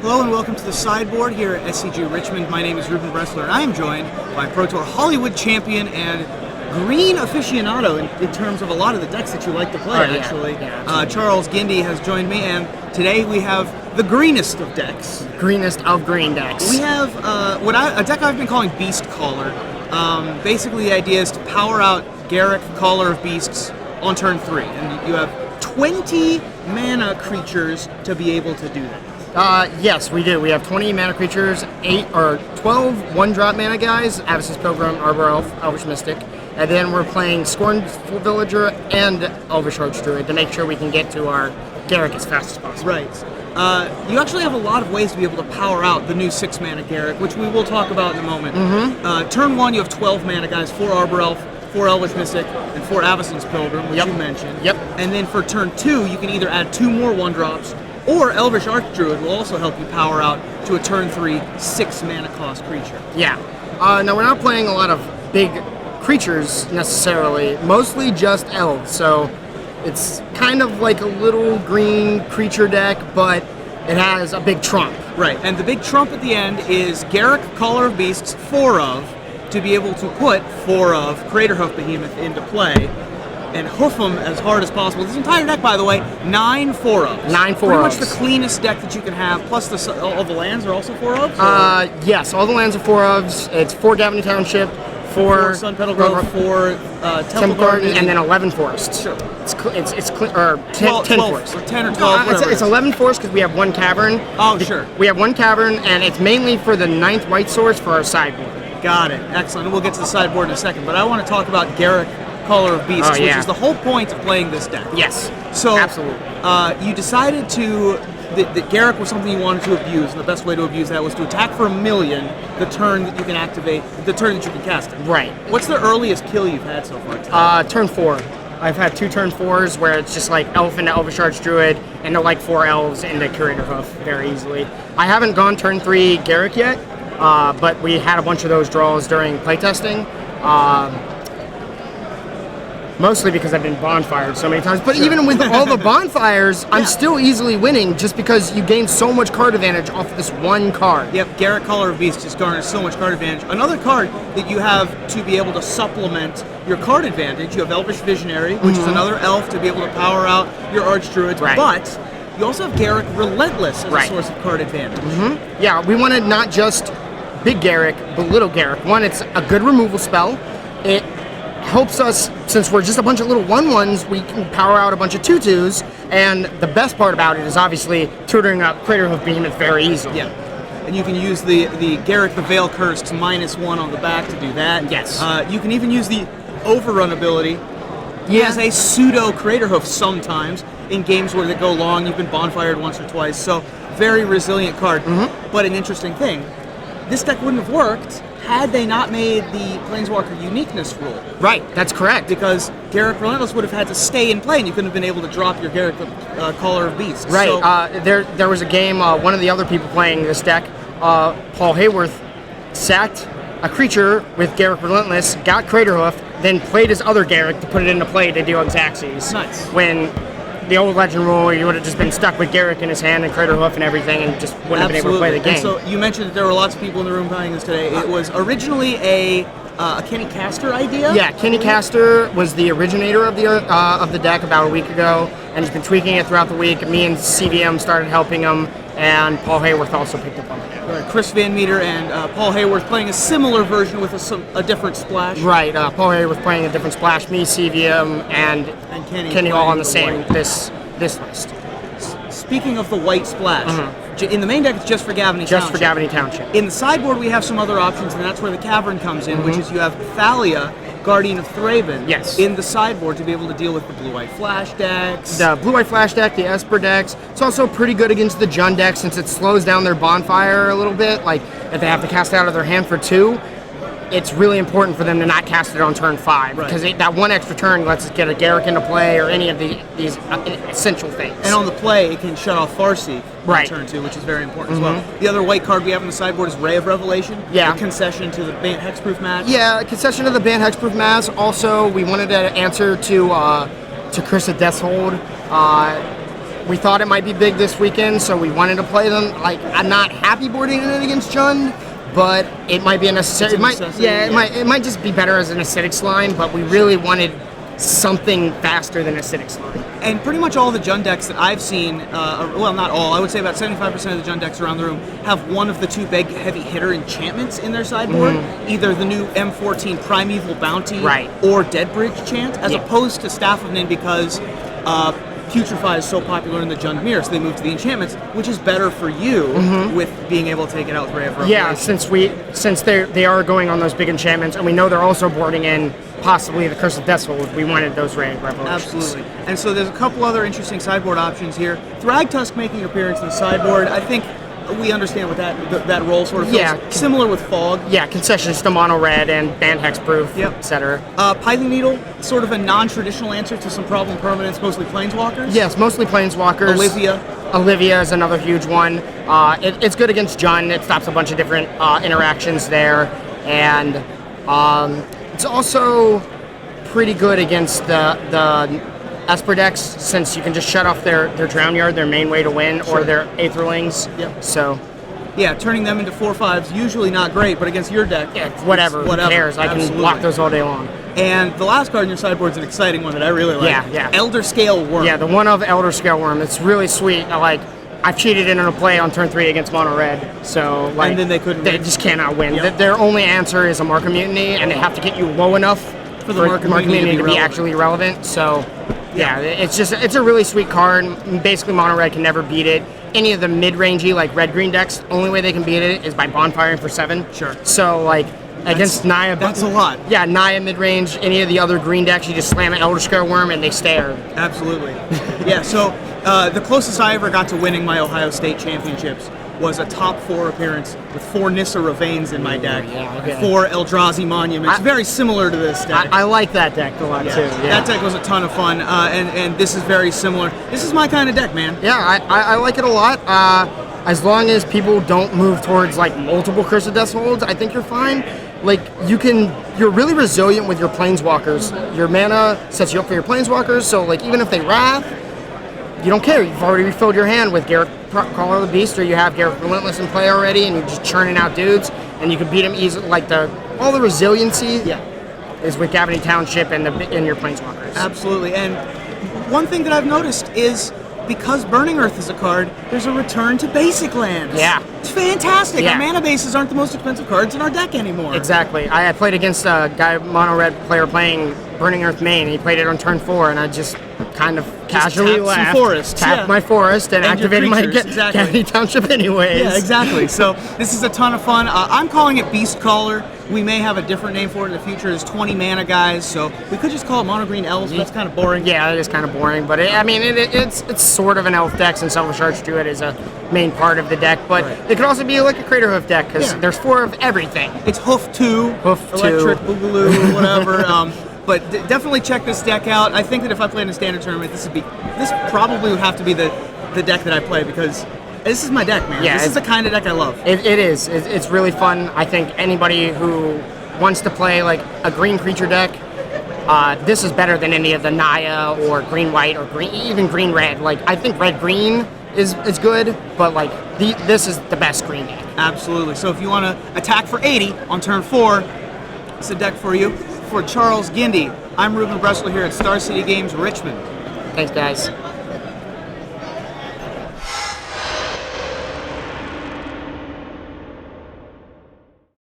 Hello and welcome to the Sideboard here at SCG Richmond. My name is Ruben Bressler and I am joined by Pro Tour Hollywood champion and green aficionado in terms of a lot of the decks that you like to play, actually. Charles Gindy has joined me, and today we have the greenest of decks. Greenest of green decks. We have a deck I've been calling Beast Caller. Basically the idea is to power out Garruk, Caller of Beasts, on turn 3. And you have 20 mana creatures to be able to do that. Yes, we do. We have 20 mana creatures, 12 one-drop mana guys, Avacyn's Pilgrim, Arbor Elf, Elvish Mystic, and then we're playing Scornful Villager and Elvish Archdruid to make sure we can get to our Garruk as fast as possible. Right. You actually have a lot of ways to be able to power out the new 6 mana Garruk, which we will talk about in a moment. Turn 1, you have 12 mana guys, 4 Arbor Elf, 4 Elvish Mystic, and 4 Avacyn's Pilgrim, which you mentioned. And then for turn 2, you can either add 2 more 1-drops, or Elvish Archdruid will also help you power out to a turn 3 6 mana cost creature. Yeah. Now we're not playing a lot of big creatures necessarily, mostly just elves, so it's kind of like a little green creature deck, but it has a big trump. Right, and the big trump at the end is Garruk, Caller of Beasts, 4 of, to be able to put 4 of Craterhoof Behemoth into play and hoof them as hard as possible. This entire deck, by the way, 9 4-ofs. 9 4-ofs. Pretty much the cleanest deck that you can have, plus all the lands are also 4-ofs? Yes, all the lands are 4-ofs. It's 4 Gavony Township, 4 Sun Petal Grove, 4 Temple Garden, and then 11 Forests. Sure. It's 10 forests. Or 10 or 12, it's 11 forests because we have 1 cavern. Oh, sure. We have 1 cavern, and it's mainly for the 9th white source for our sideboard. Got it. Excellent. And we'll get to the sideboard in a second, but I want to talk about Garruk, Caller of Beasts, which is the whole point of playing this deck. Yes. So, absolutely. You decided that Garruk was something you wanted to abuse, and the best way to abuse that was to attack for 1,000,000 the turn that you can activate, the turn that you can cast it. Right. What's the earliest kill you've had so far? Turn 4. I've had 2 turn 4s where it's just like Elf into Elvish Archdruid and like 4 elves into Craterhoof very easily. I haven't gone turn 3 Garruk yet, but we had a bunch of those draws during playtesting. Mostly because I've been bonfired so many times. But even with all the bonfires, I'm still easily winning just because you gain so much card advantage off of this 1 card. Yep, Garruk, Caller of Beasts just garners so much card advantage. Another card that you have to be able to supplement your card advantage, you have Elvish Visionary, which is another elf to be able to power out your Archdruids, but you also have Garruk Relentless as a source of card advantage. Yeah, we wanted not just big Garruk, but little Garruk. One, it's a good removal spell. It helps us, since we're just a bunch of little 1/1s, we can power out a bunch of 2/2s, and the best part about it is obviously tutoring up Craterhoof Behemoth very easily. Yeah, and you can use the Garruk the Veil Cursed -1 on the back to do that. Yes. You can even use the Overrun ability as a pseudo Craterhoof sometimes in games where they go long. You've been bonfired once or twice, so very resilient card. But an interesting thing, this deck wouldn't have worked had they not made the Planeswalker uniqueness rule. Right, that's correct. Because Garruk Relentless would have had to stay in play, and you couldn't have been able to drop your Garruk Caller of Beasts. Right. So, there was a game. One of the other people playing this deck, Paul Hayworth, sacked a creature with Garruk Relentless, got Craterhoof, then played his other Garruk to put it into play to deal Xaxes. Nice. When the old legend rule, you would have just been stuck with Garruk in his hand and Craterhoof and everything, and just wouldn't have been able to play the game. And so you mentioned that there were lots of people in the room playing this today. It was originally a Kenny Castor idea. Yeah, Kenny Castor was the originator of the deck about a week ago, and he's been tweaking it throughout the week. Me and CVM started helping him, and Paul Hayworth also picked up on it. Chris Van Meter and Paul Hayworth playing a similar version with a different splash. Right, Paul Hayworth playing a different splash. Me, CVM, and Kenny all on the same this list. Speaking of the white splash, in the main deck it's just for Gavony Township. Just for Gavony Township. In the sideboard we have some other options, and that's where the Cavern comes in, which is you have Thalia, Guardian of Thraben, in the sideboard to be able to deal with the blue-white flash decks. The blue-white flash deck, the Esper decks. It's also pretty good against the Jund deck since it slows down their bonfire a little bit. Like, if they have to cast it out of their hand for 2, it's really important for them to not cast it on turn 5 because that 1 extra turn lets us get a Garruk into play or any of these essential things. And on the play, it can shut off Farseek on turn 2, which is very important as well. The other white card we have on the sideboard is Ray of Revelation. Yeah. A concession to the Bant Hexproof Mass. Yeah, a concession to the Bant Hexproof Mass. Also, we wanted an answer to Chris of Deathhold. we thought it might be big this weekend, so we wanted to play them. Like, I'm not happy boarding it against Jund, but it might be a necessary. It might just be better as an acidic slime, but we really wanted something faster than acidic slime. And pretty much all the Jund decks that I've seen, well, not all, I would say about 75% of the Jund decks around the room have one of the two big heavy hitter enchantments in their sideboard, either the new M14 Primeval Bounty or Deadbridge Chant, as opposed to Staff of Nin, because Putrefy is so popular in the Jund mirror, so they moved to the enchantments, which is better for you with being able to take it out with Ray of Revelation. Yeah, since they are going on those big enchantments, and we know they're also boarding in possibly the Curse of Deathhold, we wanted those Ray of Revelations. Absolutely. And so there's a couple other interesting sideboard options here. Thragtusk making an appearance in the sideboard. I think we understand what that role sort of feels. Yeah. Similar with Fog. Yeah, concessions to mono red and banned hexproof, etc. Pithing Needle, sort of a non-traditional answer to some problem permanents, mostly Planeswalkers. Yes, mostly Planeswalkers. Olivia is another huge one. It's good against Jund. It stops a bunch of different interactions there. And it's also pretty good against the Esper decks, since you can just shut off their Drown Yard, their main way to win, or their Aetherlings. So, yeah, turning them into 4/5s usually not great, but against your deck, whatever. Who cares? I can block those all day long. And the last card in your sideboard is an exciting one that I really like. Yeah. Elder Scale Worm. Yeah, the one of Elder Scale Worm. It's really sweet. I've cheated into a play on turn 3 against mono red, so and then they couldn't. They just cannot win. Their only answer is a Mark of Mutiny, and they have to get you low enough for the Mark of Mutiny to be actually relevant. So. Yeah, it's a really sweet card. Basically, mono red can never beat it. Any of the mid-rangey like red-green decks, only way they can beat it is by bonfiring for 7. Sure. So against Naya, that's a lot. Yeah, Naya mid-range. Any of the other green decks, you just slam an Elder Scale Worm and they stare. Absolutely. Yeah. So the closest I ever got to winning my Ohio State championships was a top 4 appearance with 4 Nissa Ravains in my deck, 4 Eldrazi Monuments, very similar to this deck. I like that deck a lot too. Yeah. That deck was a ton of fun, and this is very similar. This is my kind of deck, man. Yeah, I like it a lot. As long as people don't move towards multiple Curse of Deathholds, I think you're fine. You're really resilient with your Planeswalkers. Your mana sets you up for your Planeswalkers, so even if they Wrath, you don't care. You've already refilled your hand with Garruk Caller of the Beast, or you have Garruk Relentless in play already, and you're just churning out dudes, and you can beat them easily. All the resiliency is with Gavony Township and your Planeswalkers. Absolutely. And one thing that I've noticed is, because Burning Earth is a card, there's a return to basic lands. Yeah. It's fantastic. Yeah. Our mana bases aren't the most expensive cards in our deck anymore. Exactly. I played against a guy, mono red player, playing Burning Earth main. He played it on turn 4, and I just kind of casually tapped my forest and activated my Gavony Township anyways. Yeah, exactly. So this is a ton of fun. I'm calling it Beast Caller. We may have a different name for it in the future. There's 20 mana guys, so we could just call it Mono Green Elves, but that's kind of boring. Yeah, it is kind of boring, but it's sort of an elf deck, since Selfish Archdruid is a main part of the deck, but it could also be like a Crater Hoof deck, because there's 4 of everything. It's Hoof 2, Electric, Boogaloo, whatever. But definitely check this deck out. I think that if I played in a standard tournament, this probably would have to be the deck that I play, because this is my deck, man. Yeah, this is the kind of deck I love. It is. It's really fun. I think anybody who wants to play a green creature deck, this is better than any of the Naya or green-white or even green-red. I think red-green is good, but this is the best green deck. Absolutely. So if you want to attack for 80 on turn 4, it's a deck for you. For Charles Gindy, I'm Ruben Bressler here at Star City Games Richmond. Thanks, guys.